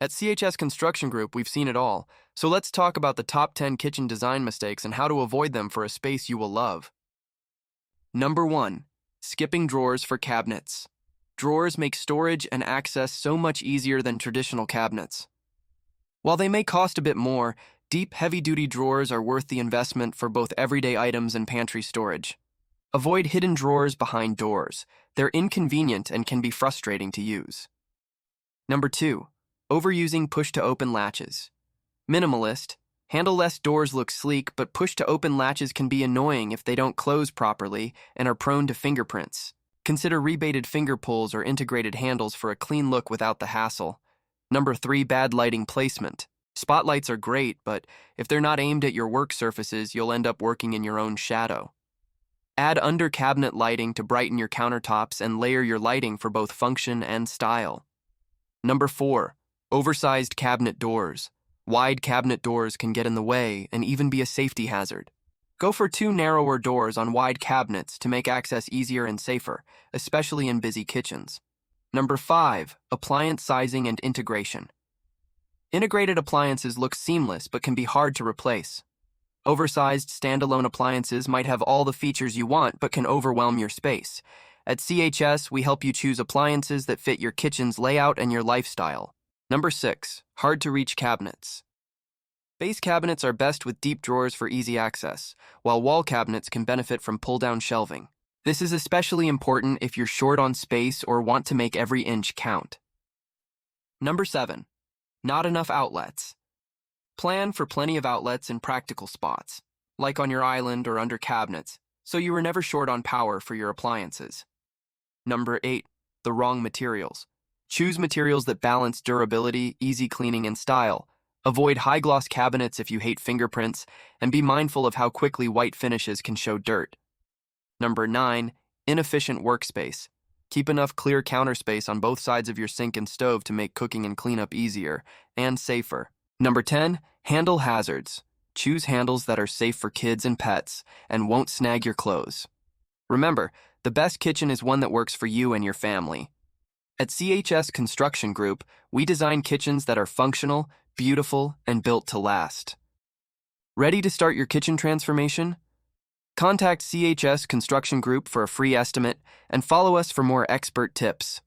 At CHS Construction Group, we've seen it all, so let's talk about the top 10 kitchen design mistakes and how to avoid them for a space you will love. Number 1. Skipping drawers for cabinets. Drawers make storage and access so much easier than traditional cabinets. While they may cost a bit more, deep, heavy-duty drawers are worth the investment for both everyday items and pantry storage. Avoid hidden drawers behind doors. They're inconvenient and can be frustrating to use. Number 2. Overusing push-to-open latches. Minimalist. Handle-less doors look sleek, but push-to-open latches can be annoying if they don't close properly and are prone to fingerprints. Consider rebated finger pulls or integrated handles for a clean look without the hassle. Number 3. Bad lighting placement. Spotlights are great, but if they're not aimed at your work surfaces, you'll end up working in your own shadow. Add under-cabinet lighting to brighten your countertops and layer your lighting for both function and style. Number 4. Oversized cabinet doors. Wide cabinet doors can get in the way and even be a safety hazard. Go for 2 narrower doors on wide cabinets to make access easier and safer, especially in busy kitchens. Number 5. Appliance sizing and integration. Integrated appliances look seamless but can be hard to replace. Oversized standalone appliances might have all the features you want but can overwhelm your space. At CHS, we help you choose appliances that fit your kitchen's layout and your lifestyle. Number 6. Hard-to-reach cabinets. Base cabinets are best with deep drawers for easy access, while wall cabinets can benefit from pull-down shelving. This is especially important if you're short on space or want to make every inch count. Number 7. Not enough outlets. Plan for plenty of outlets in practical spots, like on your island or under cabinets, so you are never short on power for your appliances. Number 8. The wrong materials. Choose materials that balance durability, easy cleaning, and style. Avoid high-gloss cabinets if you hate fingerprints, and be mindful of how quickly white finishes can show dirt. Number 9. Inefficient workspace. Keep enough clear counter space on both sides of your sink and stove to make cooking and cleanup easier and safer. Number 10. Handle hazards. Choose handles that are safe for kids and pets and won't snag your clothes. Remember, the best kitchen is one that works for you and your family. At CHS Construction Group, we design kitchens that are functional, beautiful, and built to last. Ready to start your kitchen transformation? Contact CHS Construction Group for a free estimate and follow us for more expert tips.